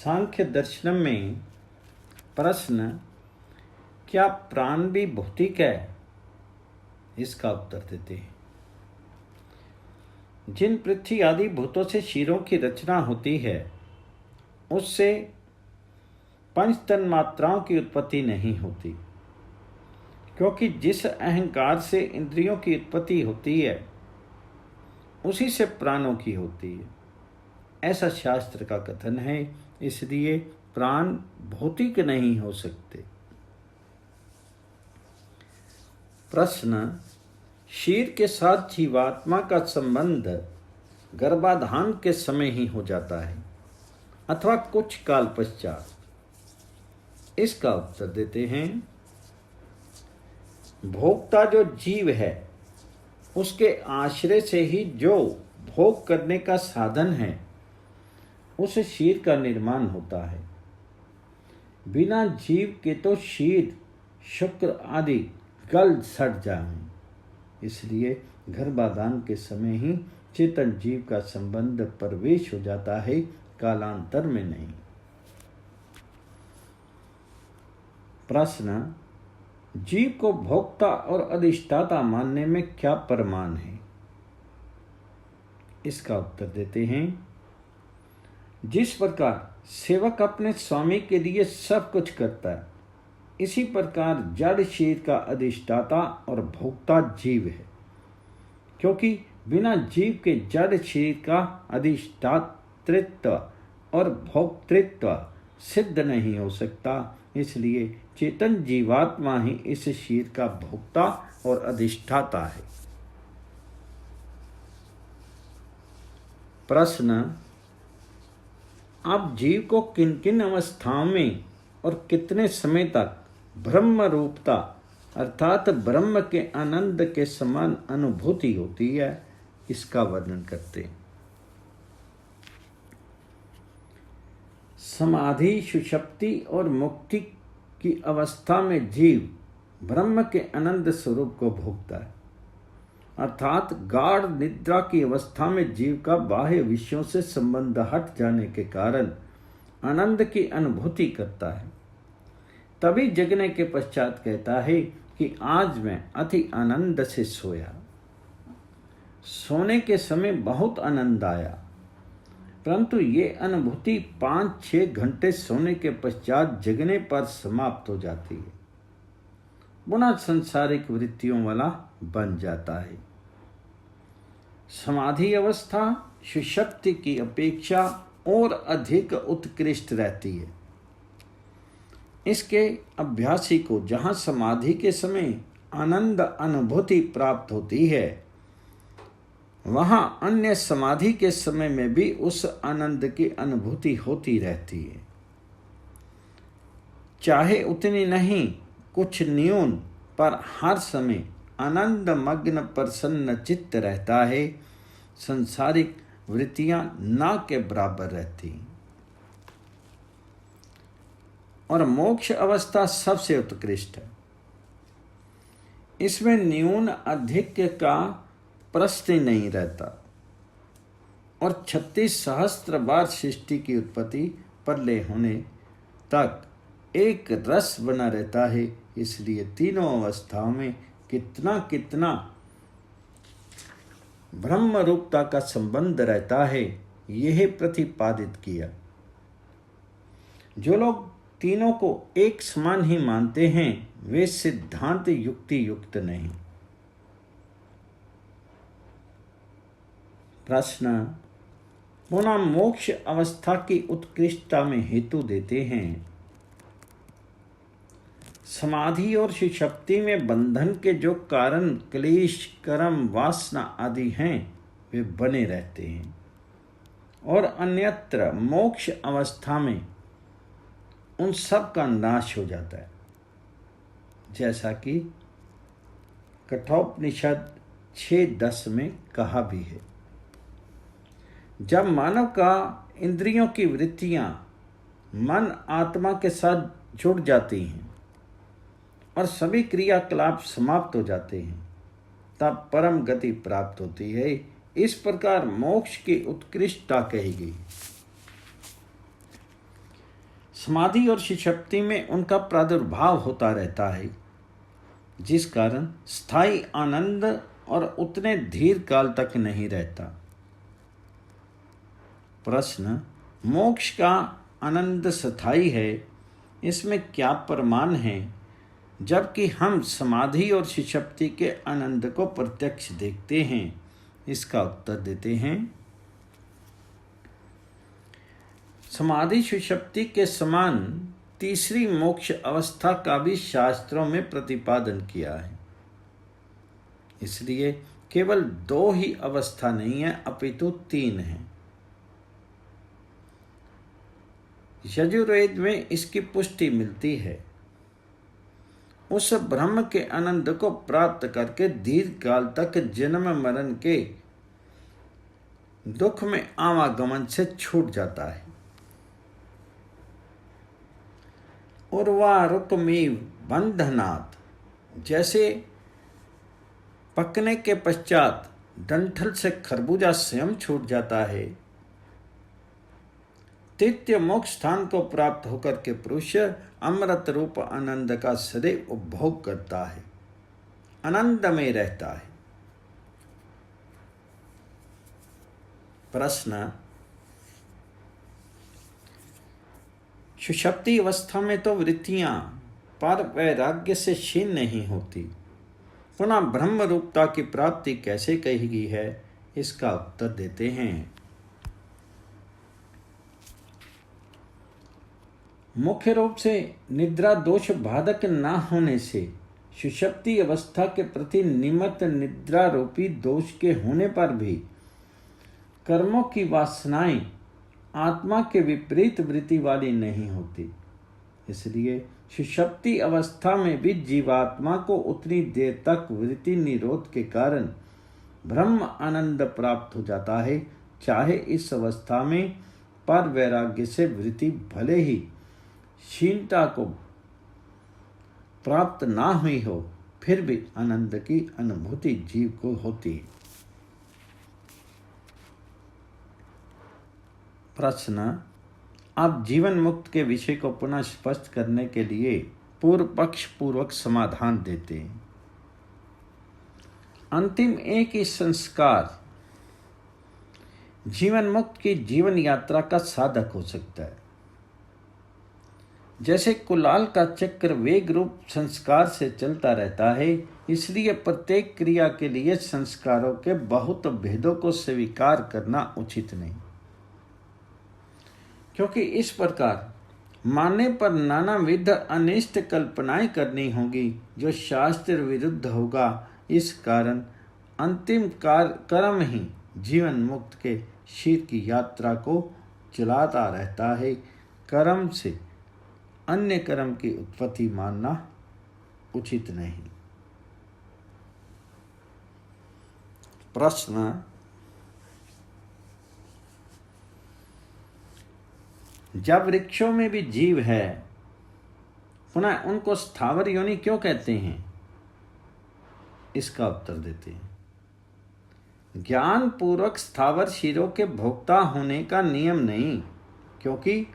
सांख्य दर्शन में प्रश्न, क्या प्राण भी भौतिक है? इसका उत्तर देते हैं। जिन पृथ्वी आदि भूतों से शरीरों की रचना होती है, उससे पंच तन्मात्राओं की उत्पत्ति नहीं होती, क्योंकि जिस अहंकार से इंद्रियों की उत्पत्ति होती है, उसी से प्राणों की होती है, ऐसा शास्त्र का कथन है। इसलिए प्राण भौतिक नहीं हो सकते। प्रश्न, शरीर के साथ जीवात्मा का संबंध गर्भाधान के समय ही हो जाता है अथवा कुछ काल पश्चात? इसका उत्तर देते हैं। भोक्ता जो जीव है, उसके आश्रय से ही जो भोग करने का साधन है, उस शरीर का निर्माण होता है। बिना जीव के तो क्षीर, शुक्र आदि गल सड़ जाएं। इसलिए गर्भाधान के समय ही चेतन जीव का संबंध प्रवेश हो जाता है, कालांतर में नहीं। प्रश्न, जीव को भोक्ता और अधिष्ठाता मानने में क्या प्रमाण है? इसका उत्तर देते हैं। जिस प्रकार सेवक अपने स्वामी के लिए सब कुछ करता है, इसी प्रकार जड़ शरीर का अधिष्ठाता और भोक्ता जीव है, क्योंकि बिना जीव के जड़ शरीर का अधिष्ठातृत्व और भोक्तृत्व सिद्ध नहीं हो सकता। इसलिए चेतन जीवात्मा ही इस शरीर का भोक्ता और अधिष्ठाता है। प्रश्न, आप जीव को किन किन अवस्थाओं में और कितने समय तक ब्रह्म रूपता अर्थात ब्रह्म के आनंद के समान अनुभूति होती है, इसका वर्णन करते हैं। समाधि, सुषुप्ति और मुक्ति की अवस्था में जीव ब्रह्म के आनंद स्वरूप को भोगता है, अर्थात गाढ़ निद्रा की अवस्था में जीव का बाह्य विषयों से संबंध हट जाने के कारण आनंद की अनुभूति करता है। तभी जगने के पश्चात कहता है कि आज मैं अति आनंद से सोया। सोने के समय बहुत आनंद आया, परंतु ये अनुभूति 5-6 घंटे सोने के पश्चात जगने पर समाप्त हो जाती है, पुनः सांसारिक वृत्तियों वाला बन जाता है। समाधि अवस्था सुषुप्ति की अपेक्षा और अधिक उत्कृष्ट रहती है। इसके अभ्यासी को जहाँ समाधि के समय आनंद अनुभूति प्राप्त होती है, वहाँ अन्य समाधि के समय में भी उस आनंद की अनुभूति होती रहती है। चाहे उतनी नहीं, कुछ न्यून, पर हर समय आनंद मग्न प्रसन्न चित्त रहता है। संसारिक वृत्तियां ना के बराबर रहती और मोक्ष अवस्था सबसे उत्कृष्ट है। इसमें न्यून अधिक का प्रश्न नहीं रहता और 36 सहस्त्र बार सृष्टि की उत्पत्ति प्रलय होने तक एक रस बना रहता है। इसलिए तीनों अवस्थाओं में कितना कितना ब्रह्म रूपता का संबंध रहता है, यह प्रतिपादित किया। जो लोग तीनों को एक समान ही मानते हैं, वे सिद्धांत युक्ति युक्त नहीं। प्रश्न, पुनः मोक्ष अवस्था की उत्कृष्टता में हेतु देते हैं। समाधि और सुषुप्ति में बंधन के जो कारण क्लेश, कर्म, वासना आदि हैं, वे बने रहते हैं और अन्यत्र मोक्ष अवस्था में उन सब का नाश हो जाता है, जैसा कि कठोपनिषद 6:10 में कहा भी है। जब मानव का इंद्रियों की वृत्तियां मन आत्मा के साथ जुड़ जाती हैं और सभी क्रियाकलाप समाप्त हो जाते हैं, तब परम गति प्राप्त होती है। इस प्रकार मोक्ष की उत्कृष्टता कही गई। समाधि और सुषुप्ति में उनका प्रादुर्भाव होता रहता है, जिस कारण स्थायी आनंद और उतने दीर्घ काल तक नहीं रहता। प्रश्न, मोक्ष का आनंद स्थायी है, इसमें क्या प्रमाण है, जबकि हम समाधि और सुषुप्ति के आनंद को प्रत्यक्ष देखते हैं? इसका उत्तर देते हैं। समाधि सुषुप्ति के समान तीसरी मोक्ष अवस्था का भी शास्त्रों में प्रतिपादन किया है। इसलिए केवल 2 ही अवस्था नहीं है, अपितु 3 है। यजुर्वेद में इसकी पुष्टि मिलती है। उस ब्रह्म के आनंद को प्राप्त करके दीर्घ काल तक जन्म मरण के दुख में आवागमन से छूट जाता है। उर्वारुकमिव बंधनात्, जैसे पकने के पश्चात डंठल से खरबूजा स्वयं छूट जाता है, तृतीय मोक्ष स्थान को प्राप्त होकर के पुरुष अमृत रूप आनंद का सदैव उपभोग करता है, आनंद में रहता है। प्रश्न, सुषुप्ति अवस्था में तो वृत्तियां पर वैराग्य से क्षीण नहीं होती, पुनः ब्रह्म रूपता की प्राप्ति कैसे कही गई है? इसका उत्तर देते हैं। मुख्य रूप से निद्रा दोष बाधक न होने से सुषुप्ति अवस्था के प्रति निमित्त निद्रा रूपी दोष के होने पर भी कर्मों की वासनाएं आत्मा के विपरीत वृत्ति वाली नहीं होती। इसलिए सुषुप्ति अवस्था में भी जीवात्मा को उतनी देर तक वृत्ति निरोध के कारण ब्रह्म आनंद प्राप्त हो जाता है, चाहे इस अवस्था में पर वैराग्य से वृत्ति भले ही क्षीणता को प्राप्त ना हुई हो, फिर भी आनंद की अनुभूति जीव को होती है। प्रश्न, आप जीवन मुक्त के विषय को पुनः स्पष्ट करने के लिए पूर्व पक्ष पूर्वक समाधान देते हैं। अंतिम एक ही संस्कार जीवन मुक्त की जीवन यात्रा का साधक हो सकता है। जैसे कुलाल का चक्र वेग रूप संस्कार से चलता रहता है, इसलिए प्रत्येक क्रिया के लिए संस्कारों के बहुत भेदों को स्वीकार करना उचित नहीं, क्योंकि इस प्रकार मानने पर नानाविध अनिष्ट कल्पनाएं करनी होगी जो शास्त्र विरुद्ध होगा। इस कारण अंतिम कर्म ही जीवन मुक्त के शीर की यात्रा को चलाता रहता है। कर्म से अन्य कर्म की उत्पत्ति मानना उचित नहीं। प्रश्न, जब वृक्षों में भी जीव है, पुनः उनको स्थावर योनि क्यों कहते हैं? इसका उत्तर देते हैं। ज्ञान पूर्वक स्थावर शीरों के भोक्ता होने का नियम नहीं, क्योंकि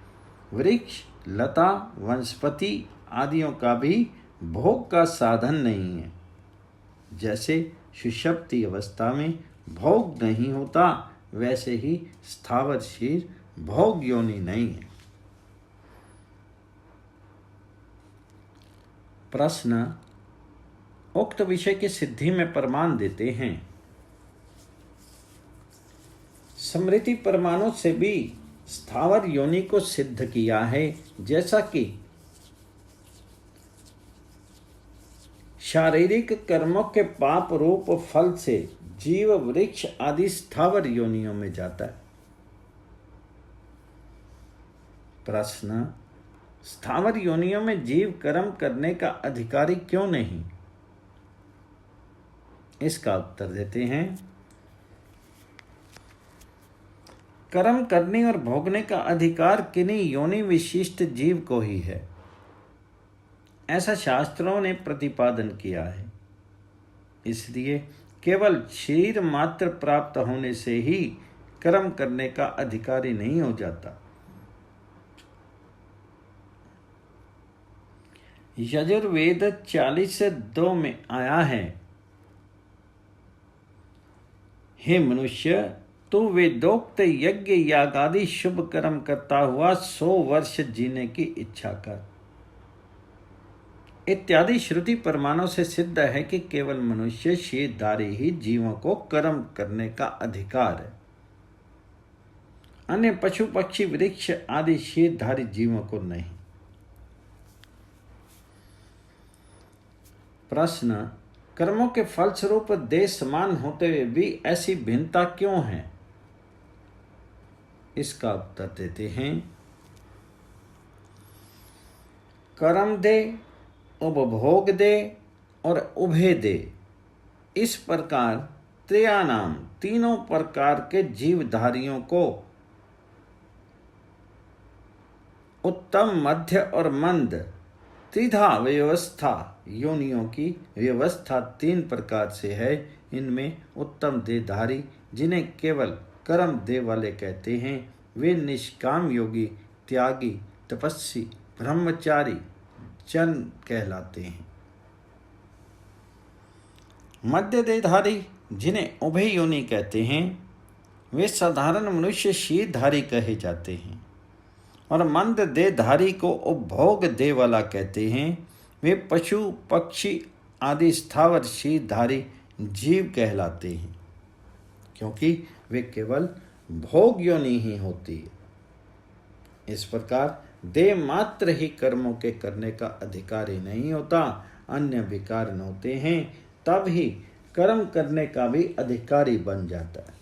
वृक्ष, लता, वनस्पति आदियों का भी भोग का साधन नहीं है। जैसे सुषुप्ति अवस्था में भोग नहीं होता, वैसे ही स्थावर शीर भोग योनि नहीं है। प्रश्न, उक्त विषय की सिद्धि में प्रमाण देते हैं। स्मृति प्रमाणों से भी स्थावर योनि को सिद्ध किया है, जैसा कि शारीरिक कर्मों के पाप रूप फल से जीव वृक्ष आदि स्थावर योनियों में जाता है। प्रश्न, स्थावर योनियों में जीव कर्म करने का अधिकारी क्यों नहीं? इसका उत्तर देते हैं। कर्म करने और भोगने का अधिकार किन्हीं योनि विशिष्ट जीव को ही है, ऐसा शास्त्रों ने प्रतिपादन किया है। इसलिए केवल शरीर मात्र प्राप्त होने से ही कर्म करने का अधिकारी नहीं हो जाता। यजुर्वेद 40:2 में आया है, हे मनुष्य, तू वेदोक्त यज्ञ याग आदि शुभ कर्म करता हुआ 100 वर्ष जीने की इच्छा कर। इत्यादि श्रुति प्रमाणों से सिद्ध है कि केवल मनुष्य शीरधारी ही जीवों को कर्म करने का अधिकार है, अन्य पशु पक्षी वृक्ष आदि शीरधारी जीवों को नहीं। प्रश्न, कर्मों के फलस्वरूप देह समान होते हुए भी ऐसी भिन्नता क्यों है? इसका उत्तर देते हैं, कर्म दे, उपभोग दे और उभय दे, इस प्रकार त्रयानाम तीनों प्रकार के जीवधारियों को उत्तम, मध्य और मंद त्रिधा व्यवस्था योनियों की व्यवस्था 3 प्रकार से है। इनमें उत्तम देहधारी, जिन्हें केवल कर्म दे वाले कहते हैं, वे निष्काम योगी, त्यागी, तपस्वी, ब्रह्मचारी जन कहलाते हैं। मध्य देहधारी, जिन्हें उभय योनि कहते हैं, वे साधारण मनुष्य शीरधारी कहे जाते हैं। और मंद देहधारी को उपभोग दे वाला कहते हैं, वे पशु पक्षी आदि स्थावर शीरधारी जीव कहलाते हैं, क्योंकि वे केवल भोग योनि ही होती है। इस प्रकार देह मात्र ही कर्मों के करने का अधिकारी नहीं होता, अन्य विकार होते हैं, तब ही कर्म करने का भी अधिकारी बन जाता है।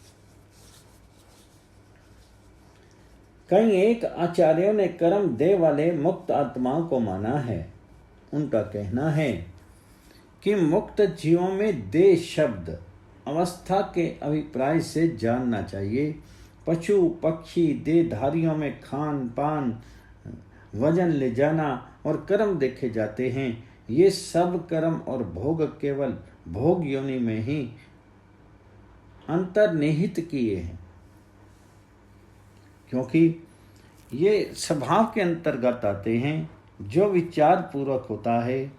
कई एक आचार्यों ने कर्म दे वाले मुक्त आत्माओं को माना है। उनका कहना है कि मुक्त जीवों में देह शब्द अवस्था के अभिप्राय से जानना चाहिए। पशु पक्षी देहधारियों में खान पान, वजन ले जाना और कर्म देखे जाते हैं। ये सब कर्म और भोग केवल भोग योनि में ही अंतर्निहित किए हैं, क्योंकि ये स्वभाव के अंतर्गत आते हैं। जो विचार पूर्वक होता है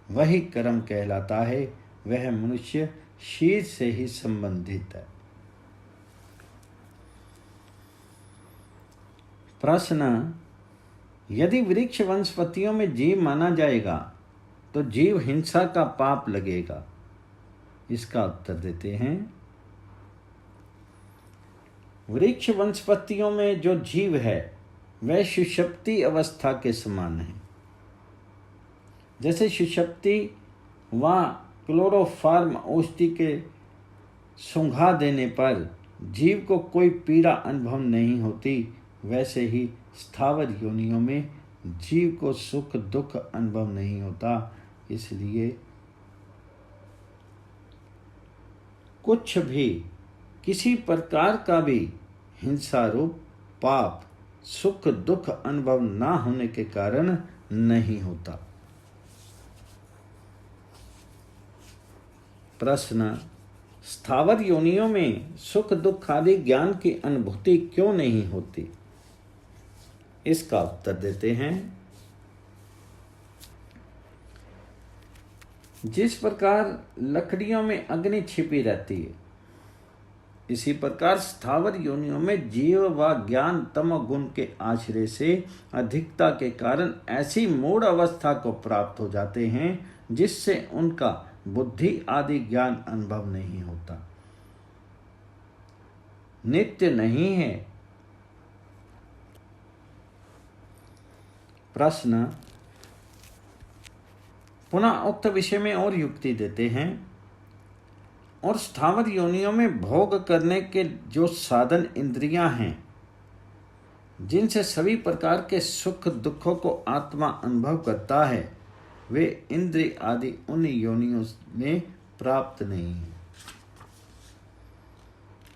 वही कर्म कहलाता है, वह मनुष्य शीर से ही संबंधित है। प्रश्न, यदि वृक्ष वनस्पतियों में जीव माना जाएगा तो जीव हिंसा का पाप लगेगा। इसका उत्तर देते हैं, वृक्ष वनस्पतियों में जो जीव है वह सुषुप्ति अवस्था के समान है। जैसे सुषुप्ति व क्लोरोफार्म औषधि के सूंघा देने पर जीव को कोई पीड़ा अनुभव नहीं होती, वैसे ही स्थावर योनियों में जीव को सुख दुख अनुभव नहीं होता। इसलिए कुछ भी, किसी प्रकार का भी हिंसा रूप पाप सुख दुख अनुभव ना होने के कारण नहीं होता। प्रश्न, स्थावर योनियों में सुख दुख आदि ज्ञान की अनुभूति क्यों नहीं होती? इसका उत्तर देते हैं, जिस प्रकार लकड़ियों में अग्नि छिपी रहती है, इसी प्रकार स्थावर योनियों में जीव व ज्ञान तमोगुण के आश्रय से अधिकता के कारण ऐसी मूढ़ अवस्था को प्राप्त हो जाते हैं जिससे उनका बुद्धि आदि ज्ञान अनुभव नहीं होता, नित्य नहीं है। प्रश्न, पुनः उक्त विषय में और युक्ति देते हैं, और स्थावर योनियों में भोग करने के जो साधन इंद्रियां हैं, जिनसे सभी प्रकार के सुख दुखों को आत्मा अनुभव करता है, वे इंद्रिय आदि उन योनियों में प्राप्त नहीं है।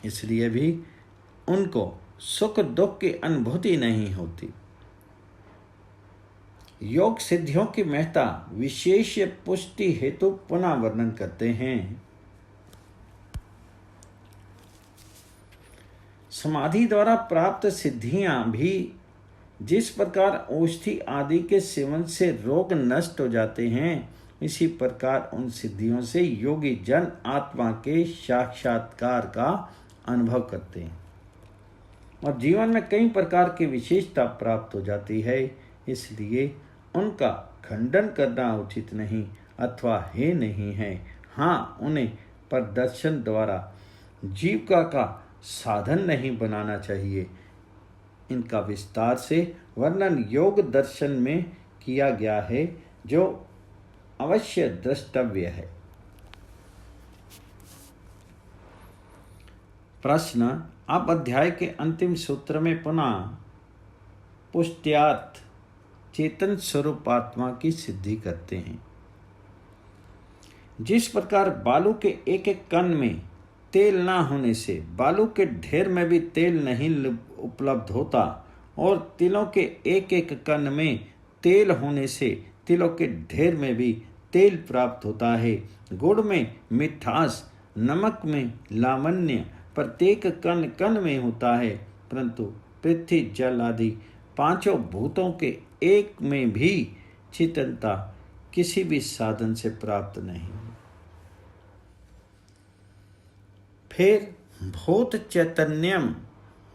इसलिए भी उनको सुख दुख की अनुभूति नहीं होती। योग सिद्धियों की महत्ता विशेष पुष्टि हेतु पुनः वर्णन करते हैं। समाधि द्वारा प्राप्त सिद्धियां भी जिस प्रकार औषधि आदि के सेवन से रोग नष्ट हो जाते हैं, इसी प्रकार उन सिद्धियों से योगी जन आत्मा के साक्षात्कार का अनुभव करते हैं और जीवन में कई प्रकार की विशेषता प्राप्त हो जाती है। इसलिए उनका खंडन करना उचित नहीं अथवा हे नहीं है। हाँ, उन्हें प्रदर्शन द्वारा जीविका का साधन नहीं बनाना चाहिए। इनका विस्तार से वर्णन योग दर्शन में किया गया है, जो अवश्य द्रष्टव्य है। प्रश्न: आप अध्याय के अंतिम सूत्र में पुनः पुष्ट्यार्थ चेतन स्वरूप आत्मा की सिद्धि करते हैं। जिस प्रकार बालू के एक एक कण में तेल ना होने से बालू के ढेर में भी तेल नहीं उपलब्ध होता और तिलों के एक एक कण में तेल होने से तिलों के ढेर में भी तेल प्राप्त होता है, गुड़ में मिठास, नमक में लावण्य प्रत्येक कण कण में होता है, परंतु पृथ्वी जल आदि पांचों भूतों के एक में भी चेतनता किसी भी साधन से प्राप्त नहीं। फिर भूत चैतन्यम,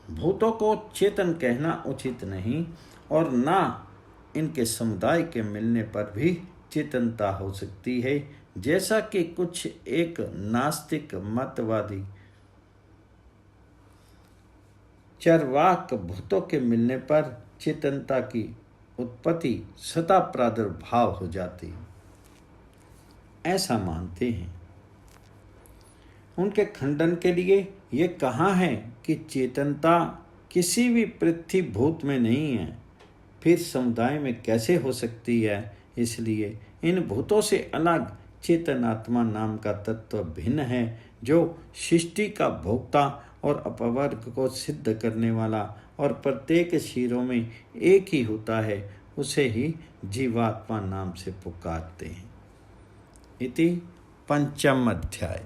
भूतों को चेतन कहना उचित नहीं और ना इनके समुदाय के मिलने पर भी चेतनता हो सकती है, जैसा कि कुछ एक नास्तिक मतवादी चरवाक भूतों के मिलने पर चेतनता की उत्पत्ति सदा प्रादुर्भाव हो जाती, ऐसा मानते हैं। उनके खंडन के लिए ये कहा है कि चेतनता किसी भी पृथ्वी भूत में नहीं है, फिर समुदाय में कैसे हो सकती है। इसलिए इन भूतों से अलग चेतन आत्मा नाम का तत्व भिन्न है, जो सृष्टि का भोक्ता और अपवर्ग को सिद्ध करने वाला और प्रत्येक शिरों में एक ही होता है, उसे ही जीवात्मा नाम से पुकारते हैं। इति पंचम अध्याय।